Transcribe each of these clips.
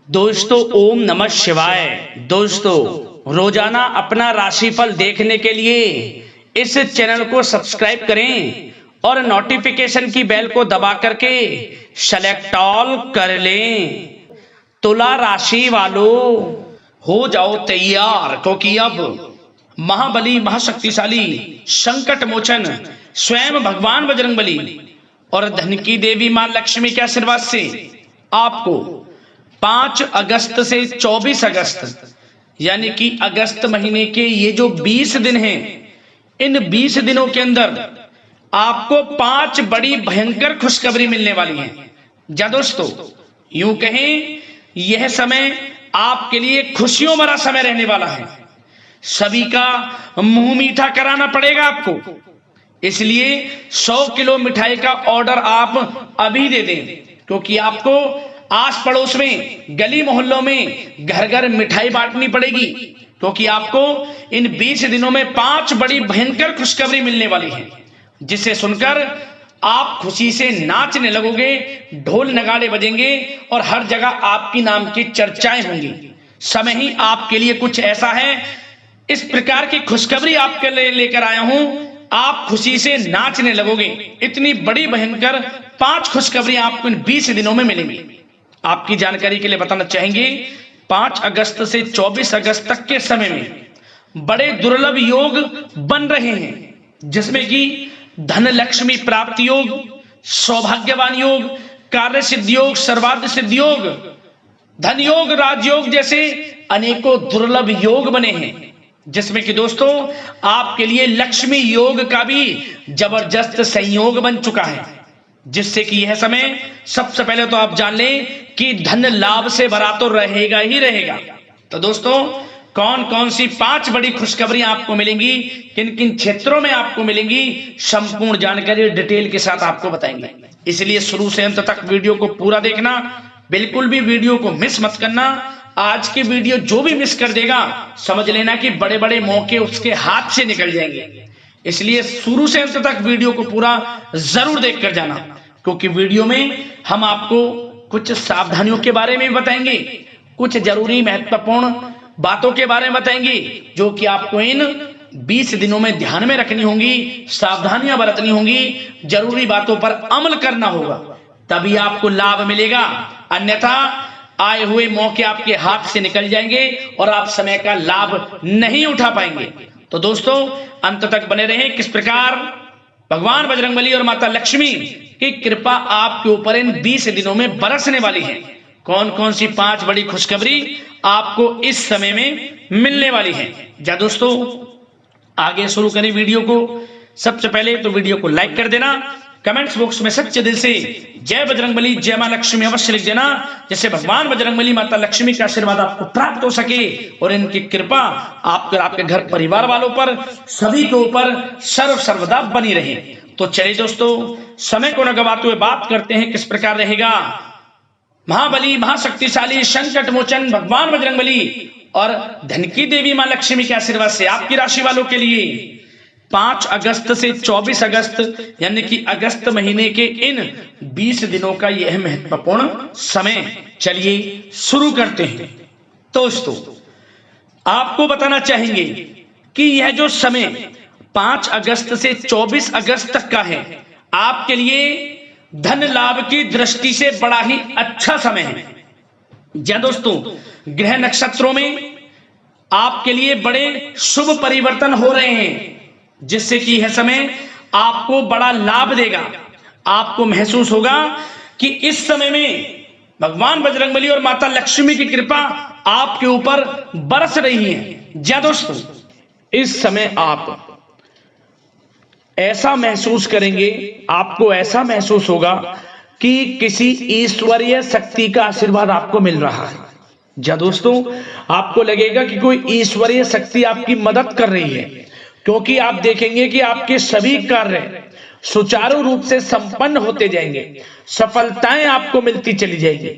दोस्तों ओम नमः शिवाय। दोस्तों रोजाना अपना राशिफल देखने के लिए इस चैनल को सब्सक्राइब करें और नोटिफिकेशन की बेल को दबा करके सेलेक्ट ऑल कर लें। तुला राशि वालों हो जाओ तैयार, क्योंकि अब महाबली महाशक्तिशाली संकट मोचन स्वयं भगवान बजरंगबली और धन की देवी मां लक्ष्मी के आशीर्वाद से आपको 5 अगस्त से 24 अगस्त यानी कि अगस्त महीने के ये जो 20 दिन हैं, इन 20 दिनों के अंदर आपको 5 बड़ी भयंकर खुशखबरी मिलने वाली है। जा दोस्तों, यूं कहें यह समय आपके लिए खुशियों भरा समय रहने वाला है। सभी का मुंह मीठा कराना पड़ेगा आपको, इसलिए 100 किलो मिठाई का ऑर्डर आप अभी दे दें, क्योंकि आपको आस पड़ोस में, गली मोहल्लों में घर घर मिठाई बांटनी पड़ेगी, क्योंकि आपको इन 20 दिनों में 5 बड़ी भयंकर खुशखबरी मिलने वाली है, जिसे सुनकर आप खुशी से नाचने लगोगे, ढोल नगाड़े बजेंगे और हर जगह आपकी नाम की चर्चाएं होंगी। समय ही आपके लिए कुछ ऐसा है, इस प्रकार की खुशखबरी आपके लिए लेकर आया हूं, आप खुशी से नाचने लगोगे। इतनी बड़ी भयंकर 5 खुशखबरी आपको इन 20 दिनों में मिलेंगी। आपकी जानकारी के लिए बताना चाहेंगे, 5 अगस्त से 24 अगस्त तक के समय में बड़े दुर्लभ योग बन रहे हैं, जिसमें कि धन लक्ष्मी प्राप्ति योग, सौभाग्यवान योग, कार्य सिद्धि योग, सर्वार्थ सिद्धि योग, धन योग, राजयोग जैसे अनेकों दुर्लभ योग बने हैं, जिसमें कि दोस्तों आपके लिए लक्ष्मी योग का भी जबरदस्त संयोग बन चुका है, जिससे कि यह समय सबसे पहले तो आप जान लें कि धन लाभ से भरा तो रहेगा ही रहेगा। तो दोस्तों कौन कौन सी 5 बड़ी खुशखबरियां आपको मिलेंगी, किन किन क्षेत्रों में आपको मिलेंगी, संपूर्ण जानकारी डिटेल के साथ आपको बताएंगे। इसलिए शुरू से अंत तक वीडियो को पूरा देखना, बिल्कुल भी वीडियो को मिस मत करना। आज की वीडियो जो भी मिस कर देगा समझ लेना कि बड़े बड़े मौके उसके हाथ से निकल जाएंगे। इसलिए शुरू से अंत तक वीडियो को पूरा जरूर देख कर जाना, क्योंकि वीडियो में हम आपको कुछ सावधानियों के बारे में बताएंगे, कुछ जरूरी महत्वपूर्ण बातों के बारे में बताएंगे, जो कि आपको इन 20 दिनों में ध्यान में रखनी होंगी, सावधानियां बरतनी होंगी, जरूरी बातों पर अमल करना होगा, तभी आपको लाभ मिलेगा। अन्यथा आए हुए मौके आपके हाथ से निकल जाएंगे और आप समय का लाभ नहीं उठा पाएंगे। तो दोस्तों अंत तक बने रहें, किस प्रकार भगवान बजरंगबली और माता लक्ष्मी की कृपा आपके ऊपर इन 20 दिनों में बरसने वाली है। कौन कौन सी 5 बड़ी खुशखबरी आपको इस समय में मिलने वाली है। जा दोस्तों आगे शुरू करें वीडियो को। सबसे पहले तो वीडियो को लाइक कर देना, कमेंट्स बॉक्स में सच्चे दिल से जय बजरंगबली, जय मां लक्ष्मी अवश्य लिख देना, जिससे भगवान बजरंगबली माता लक्ष्मी का आशीर्वाद आपको प्राप्त हो सके और इनकी कृपा आप आपके घर परिवार वालों पर, सभी के ऊपर सर्वदा बनी रहे। तो चलिए दोस्तों समय को न गवाते हुए बात करते हैं किस प्रकार रहेगा महाबली महाशक्तिशाली संकट मोचन भगवान बजरंगबली और धन की देवी मां लक्ष्मी के आशीर्वाद से आपकी राशि वालों के लिए 5 अगस्त से 24 अगस्त यानी कि अगस्त महीने के इन 20 दिनों का यह महत्वपूर्ण समय। चलिए शुरू करते हैं। दोस्तों आपको बताना चाहेंगे कि यह जो समय 5 अगस्त से 24 अगस्त तक का है, आपके लिए धन लाभ की दृष्टि से बड़ा ही अच्छा समय है। या दोस्तों ग्रह नक्षत्रों में आपके लिए बड़े शुभ परिवर्तन हो रहे हैं, जिससे कि यह समय आपको बड़ा लाभ देगा। आपको महसूस होगा कि इस समय में भगवान बजरंगबली और माता लक्ष्मी की कृपा आपके ऊपर बरस रही है। जी दोस्तों इस समय आप ऐसा महसूस करेंगे, आपको ऐसा महसूस होगा कि किसी ईश्वरीय शक्ति का आशीर्वाद आपको मिल रहा है। जी दोस्तों आपको लगेगा कि कोई ईश्वरीय शक्ति आपकी मदद कर रही है, क्योंकि आप देखेंगे कि आपके सभी कार्य सुचारू रूप से संपन्न होते जाएंगे, सफलताएं आपको मिलती चली जाएंगी,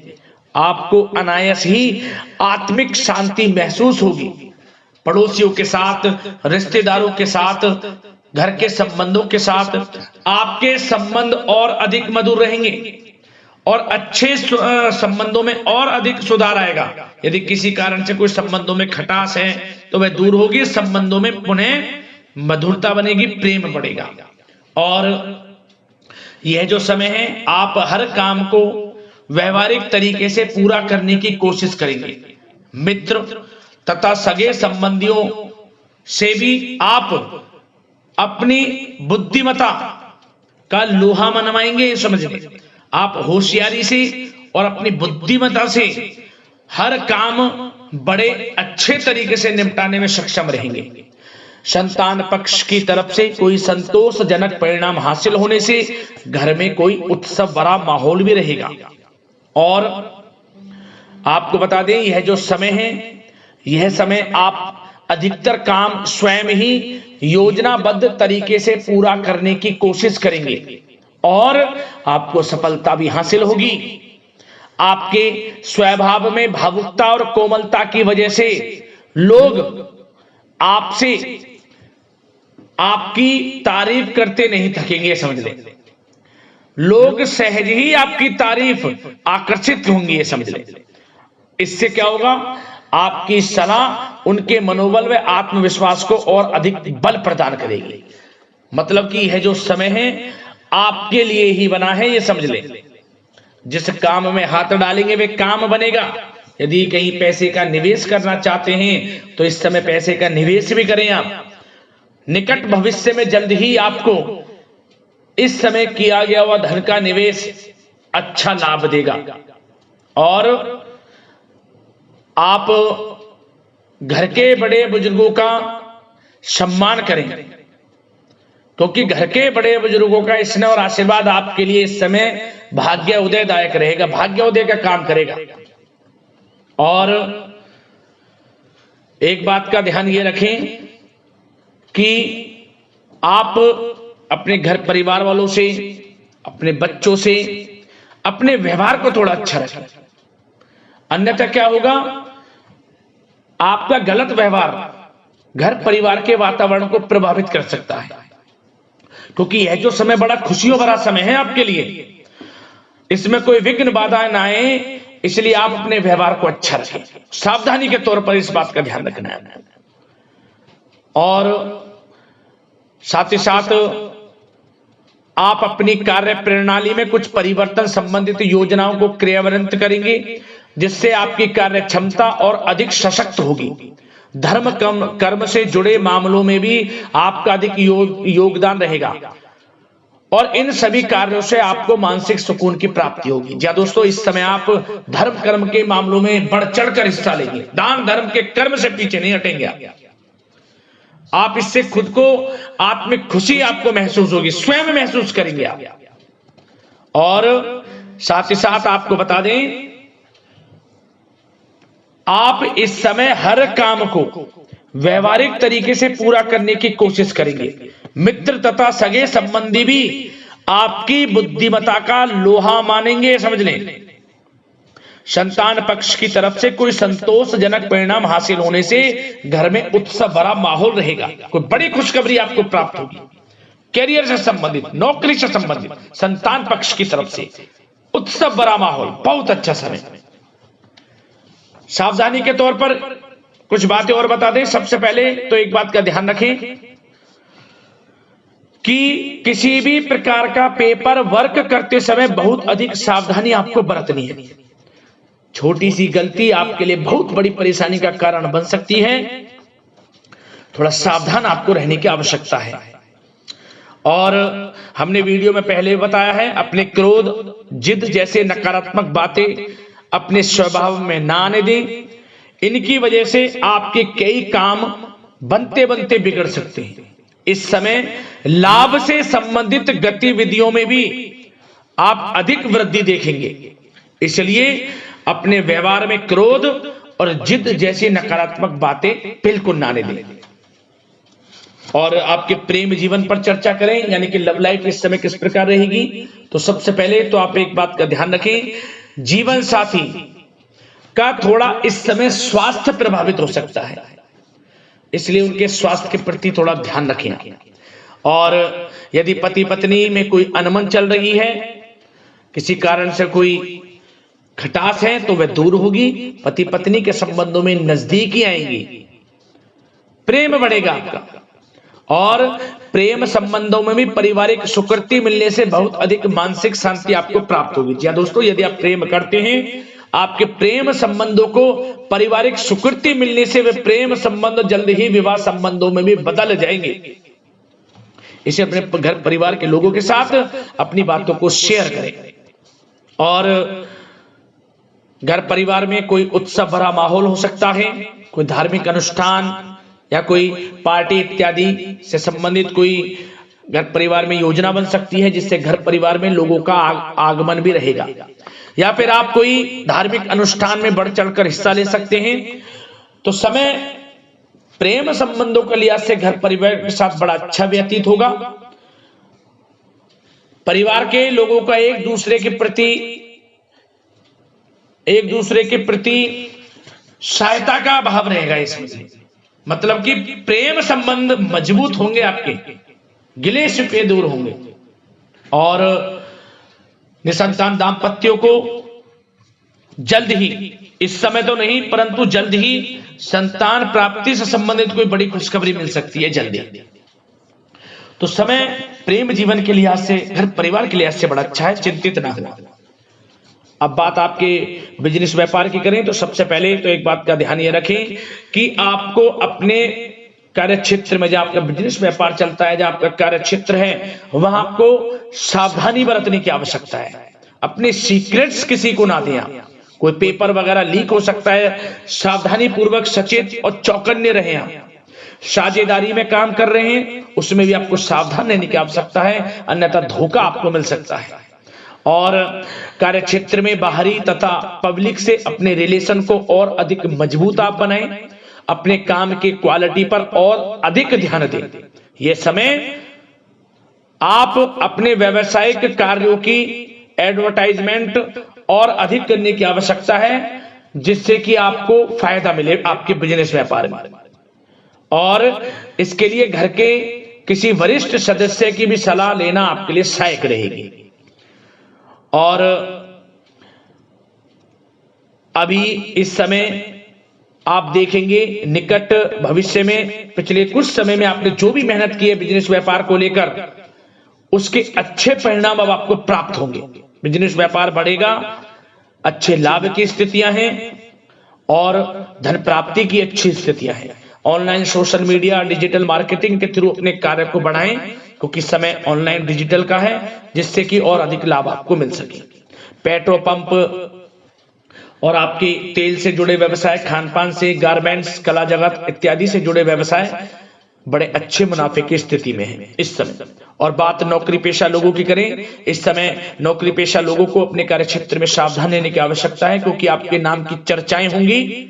आपको अनायास ही आत्मिक शांति महसूस होगी। पड़ोसियों के साथ, रिश्तेदारों के साथ, घर के संबंधों के साथ आपके संबंध और अधिक मधुर रहेंगे और अच्छे संबंधों में और अधिक सुधार आएगा। यदि किसी कारण से कोई संबंधों में खटास है तो वह दूर होगी, संबंधों में पुनः मधुरता बनेगी, प्रेम बढ़ेगा। और यह जो समय है आप हर काम को व्यवहारिक तरीके से पूरा करने की कोशिश करेंगे। मित्र तथा सगे संबंधियों से भी आप अपनी बुद्धिमत्ता का लोहा मनवाएंगे। समझ लें, आप होशियारी से और अपनी बुद्धिमत्ता से हर काम बड़े अच्छे तरीके से निपटाने में सक्षम रहेंगे। संतान पक्ष की तरफ से कोई संतोषजनक परिणाम हासिल होने से घर में कोई उत्सव भरा माहौल भी रहेगा। और आपको बता दें, यह जो समय है, यह समय आप अधिकतर काम स्वयं ही योजनाबद्ध तरीके से पूरा करने की कोशिश करेंगे और आपको सफलता भी हासिल होगी। आपके स्वभाव में भावुकता और कोमलता की वजह से लोग आपसे आपकी तारीफ करते नहीं थकेंगे। समझ लें, लोग सहज ही आपकी तारीफ आकर्षित होंगी, ये समझ लें। इससे क्या होगा, आपकी सलाह उनके मनोबल व आत्मविश्वास को और अधिक बल प्रदान करेगी। मतलब कि यह जो समय है आपके लिए ही बना है, ये समझ लें। जिस काम में हाथ डालेंगे वे काम बनेगा। यदि कहीं पैसे का निवेश करना चाहते हैं तो इस समय पैसे का निवेश भी करें आप। निकट भविष्य में जल्द ही आपको इस समय किया गया हुआ धन का निवेश अच्छा लाभ देगा। और आप घर के बड़े बुजुर्गों का सम्मान करें, क्योंकि घर के बड़े बुजुर्गों का स्नेह और आशीर्वाद आपके लिए इस समय भाग्य उदयदायक रहेगा, भाग्य उदय का काम करेगा। और एक बात का ध्यान ये रखें कि आप अपने घर परिवार वालों से, अपने बच्चों से अपने व्यवहार को थोड़ा अच्छा रखें। अन्यथा क्या होगा, आपका गलत व्यवहार घर परिवार के वातावरण को प्रभावित कर सकता है। क्योंकि यह जो समय बड़ा खुशियों भरा समय है आपके लिए, इसमें कोई विघ्न बाधा ना आए, इसलिए आप अपने व्यवहार को अच्छा रखें। सावधानी के तौर पर इस बात का ध्यान रखना है। और साथ ही साथ आप अपनी कार्य प्रणाली में कुछ परिवर्तन संबंधित योजनाओं को क्रियान्वित करेंगे, जिससे आपकी कार्य क्षमता और अधिक सशक्त होगी। धर्म कर्म से जुड़े मामलों में भी आपका अधिक योगदान रहेगा और इन सभी कार्यों से आपको मानसिक सुकून की प्राप्ति होगी। जी दोस्तों, इस समय आप धर्म कर्म के मामलों में बढ़ चढ़कर हिस्सा लेंगे। दान धर्म के कर्म से पीछे नहीं हटेंगे आप। इससे खुद को आत्मिक खुशी आपको महसूस होगी, स्वयं महसूस करेंगे आप। और साथ ही साथ आपको बता दें, आप इस समय हर काम को व्यवहारिक तरीके से पूरा करने की कोशिश करेंगे। मित्र तथा सगे संबंधी भी आपकी बुद्धिमत्ता का लोहा मानेंगे। समझ लें, संतान पक्ष की तरफ से कोई संतोषजनक परिणाम हासिल होने से घर में उत्सव भरा माहौल रहेगा। कोई बड़ी खुशखबरी आपको प्राप्त होगी। कैरियर से संबंधित, नौकरी से संबंधित, संतान पक्ष की तरफ से उत्सव भरा माहौल, बहुत अच्छा समय। सावधानी के तौर पर कुछ बातें और बता दें। सबसे पहले तो एक बात का ध्यान रखें कि किसी भी प्रकार का पेपर वर्क करते समय बहुत अधिक सावधानी आपको बरतनी है। छोटी सी गलती आपके लिए बहुत बड़ी परेशानी का कारण बन सकती है। थोड़ा सावधान आपको रहने की आवश्यकता है। और हमने वीडियो में पहले बताया है, अपने क्रोध, जिद जैसे नकारात्मक बातें अपने स्वभाव में ना आने दें। इनकी वजह से आपके कई काम बनते बनते बिगड़ सकते हैं। इस समय लाभ से संबंधित गतिविधियों में भी आप अधिक वृद्धि देखेंगे। इसलिए अपने व्यवहार में क्रोध और जिद जैसी नकारात्मक बातें बिल्कुल ना आने दें। और आपके प्रेम जीवन पर चर्चा करें, यानी कि लव लाइफ इस समय किस प्रकार रहेगी। तो सबसे पहले तो आप एक बात का ध्यान रखें, जीवन साथी का थोड़ा इस समय स्वास्थ्य प्रभावित हो सकता है, इसलिए उनके स्वास्थ्य के प्रति थोड़ा ध्यान रखें। और यदि पति पत्नी में कोई अनबन चल रही है किसी कारण से कोई खटास है तो वह दूर होगी। पति पत्नी के संबंधों में नजदीकी आएंगी, प्रेम बढ़ेगा आपका। और प्रेम संबंधों में भी पारिवारिक स्वीकृति मिलने से बहुत अधिक मानसिक शांति आपको प्राप्त होगी। जी दोस्तों, यदि आप प्रेम करते हैं, आपके प्रेम संबंधों को पारिवारिक स्वीकृति मिलने से वे प्रेम संबंध जल्द ही विवाह संबंधों में भी बदल जाएंगे। इसे अपने घर परिवार के लोगों के साथ अपनी बातों को शेयर करें। और घर परिवार में कोई उत्सव भरा माहौल हो सकता है, कोई धार्मिक अनुष्ठान या कोई पार्टी इत्यादि से संबंधित कोई घर परिवार में योजना बन सकती है, जिससे घर परिवार में लोगों का आगमन भी रहेगा। या फिर आप कोई धार्मिक अनुष्ठान में बढ़ चढ़कर हिस्सा ले सकते हैं। तो समय प्रेम संबंधों के लिहाज से घर परिवार के साथ बड़ा अच्छा व्यतीत होगा। परिवार के लोगों का एक दूसरे के प्रति सहायता का भाव रहेगा इसमें। मतलब कि प्रेम संबंध मजबूत होंगे, आपके गिले शिकवे दूर होंगे। और निसंतान दाम्पत्यों को जल्द ही, इस समय तो नहीं परंतु जल्द ही संतान प्राप्ति से संबंधित कोई बड़ी खुशखबरी मिल सकती है जल्दी। तो समय प्रेम जीवन के लिहाज से, घर परिवार के लिहाज से बड़ा अच्छा है, चिंतित ना हो। अब बात आपके बिजनेस व्यापार की करें तो सबसे पहले तो एक बात का ध्यान ये रखें कि आपको अपने कार्य क्षेत्र में, जहां आपका बिजनेस व्यापार चलता है, जहां आपका कार्य क्षेत्र है, वहां आपको सावधानी बरतने की आवश्यकता है। अपने सीक्रेट्स किसी को ना दें आप। कोई पेपर वगैरह लीक हो सकता है, सावधानी पूर्वक सचेत और चौकन्ने रहें आप। साझेदारी में काम कर रहे हैं उसमें भी आपको सावधान रहने की आवश्यकता है, अन्यथा धोखा आपको मिल सकता है। और कार्य क्षेत्र में बाहरी तथा पब्लिक से अपने रिलेशन को और अधिक मजबूत आप बनाएं। अपने काम की क्वालिटी पर और अधिक ध्यान दें। यह समय आप अपने व्यावसायिक कार्यों की एडवर्टाइजमेंट और अधिक करने की आवश्यकता है, जिससे कि आपको फायदा मिले आपके बिजनेस व्यापार में। और इसके लिए घर के किसी वरिष्ठ सदस्य की भी सलाह लेना आपके लिए सहायक रहेगी। और अभी इस समय आप देखेंगे निकट भविष्य में, पिछले कुछ समय में आपने जो भी मेहनत की है बिजनेस व्यापार को लेकर, उसके अच्छे परिणाम अब आपको प्राप्त होंगे। बिजनेस व्यापार बढ़ेगा, अच्छे लाभ की स्थितियां हैं और धन प्राप्ति की अच्छी स्थितियां हैं। Online social media digital marketing के थ्रू अपने कार्य को बढ़ाएं, क्योंकि समय ऑनलाइन डिजिटल का है, जिससे कि और अधिक लाभ आपको मिल सके। पेट्रोल पंप और आपके तेल से जुड़े व्यवसाय, खान पान से, गारमेंट्स, कला जगत इत्यादि से जुड़े व्यवसाय बड़े अच्छे मुनाफे की स्थिति में है इस समय। और बात नौकरी पेशा लोगों की करें, इस समय नौकरी पेशा लोगों को अपने कार्य क्षेत्र में सावधान रहने की आवश्यकता है, क्योंकि आपके नाम की चर्चाएं होंगी।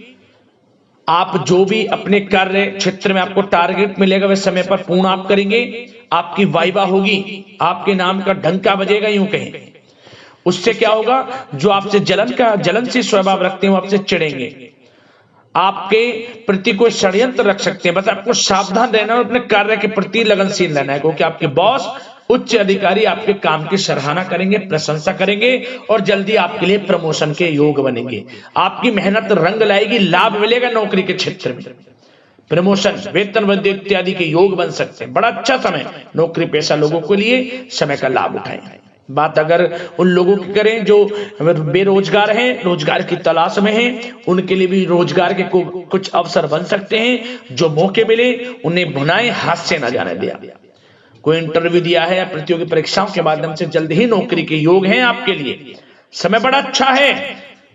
आप जो भी अपने कार्य क्षेत्र में आपको टारगेट मिलेगा वह समय पर पूर्ण आप करेंगे। आपकी वाइवा होगी, आपके नाम का डंका बजेगा, यूं कहें। उससे क्या होगा, जो आपसे जलनशील स्वभाव रखते हैं वो आपसे चिढ़ेंगे, आपके प्रति कोई षड्यंत्र रख सकते हैं। बस आपको सावधान रहना और अपने कार्य के प्रति लगनशील रहना है, क्योंकि आपके बॉस, उच्च अधिकारी आपके काम की सराहना करेंगे, प्रशंसा करेंगे और जल्दी आपके लिए प्रमोशन के योग बनेंगे। आपकी मेहनत रंग लाएगी, लाभ मिलेगा नौकरी के क्षेत्र में, प्रमोशन, वेतन वृद्धि इत्यादि के योग बन सकते हैं। बड़ा अच्छा समय नौकरी पेशा लोगों के लिए, समय का लाभ उठाएं। बात अगर उन लोगों की करें जो बेरोजगार हैं, रोजगार की तलाश में हैं, उनके लिए भी रोजगार के कुछ अवसर बन सकते हैं। जो मौके मिले उन्हें भुनाएं, हाथ से न जाने दिया। कोई इंटरव्यू दिया है या प्रतियोगी परीक्षाओं के माध्यम से जल्द ही नौकरी के योग हैं आपके लिए। समय बड़ा अच्छा है,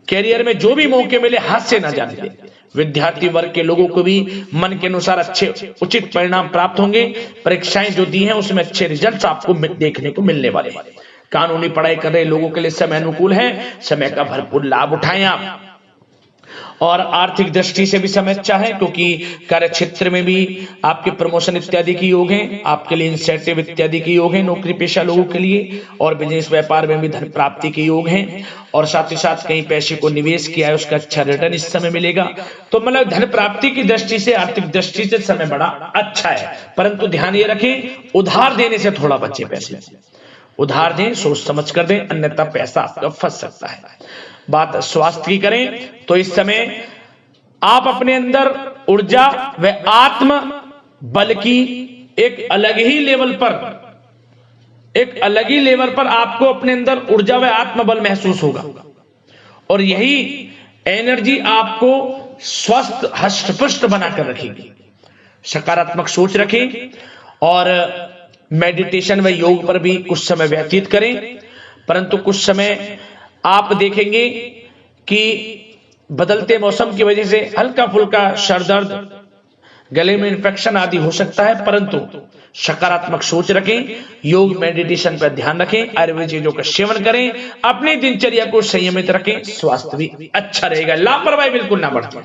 कैरियर में जो भी मौके मिले हाथ से न जाने दें। विद्यार्थी वर्ग के लोगों को भी मन के अनुसार अच्छे उचित परिणाम प्राप्त होंगे। परीक्षाएं जो दी हैं उसमें अच्छे रिजल्ट आपको देखने को मिलने वाले हैं। कानूनी पढ़ाई कर रहे लोगों के लिए समय अनुकूल है, समय का भरपूर लाभ उठाएं आप। और आर्थिक दृष्टि से भी समय अच्छा है, क्योंकि कार्य क्षेत्र में भी आपके प्रमोशन इत्यादि के योग हैं, आपके लिए इंसेंटिव इत्यादि के योग हैं नौकरी पेशा लोगों के लिए। और बिजनेस व्यापार में भी धन प्राप्ति के योग हैं, और साथ ही साथ कहीं पैसे को निवेश किया है उसका अच्छा रिटर्न इस समय मिलेगा। तो मतलब धन प्राप्ति की दृष्टि से, आर्थिक दृष्टि से समय बड़ा अच्छा है। परंतु ध्यान ये रखें, उधार देने से थोड़ा बचे पैसे। उधार दें, सोच समझ कर दें, अन्यथा पैसा आपका फंस सकता है। बात स्वास्थ्य की करें तो इस समय आप अपने अंदर ऊर्जा व आत्म बल की एक अलग ही लेवल पर आपको अपने अंदर ऊर्जा व आत्मबल महसूस होगा और यही एनर्जी आपको स्वस्थ हष्ट-पुष्ट बनाकर रखेगी। सकारात्मक सोच रखें और मेडिटेशन व योग पर भी कुछ समय व्यतीत करें, परंतु कुछ समय आप देखेंगे कि बदलते मौसम की वजह से हल्का फुल्का सर दर्द, गले में इन्फेक्शन आदि हो सकता है, परंतु सकारात्मक सोच रखें, योग मेडिटेशन पर ध्यान रखें, आयुर्वेद चीजों का सेवन करें, अपनी दिनचर्या को संयमित रखें, स्वास्थ्य भी अच्छा रहेगा। लापरवाही बिल्कुल ना बरतें।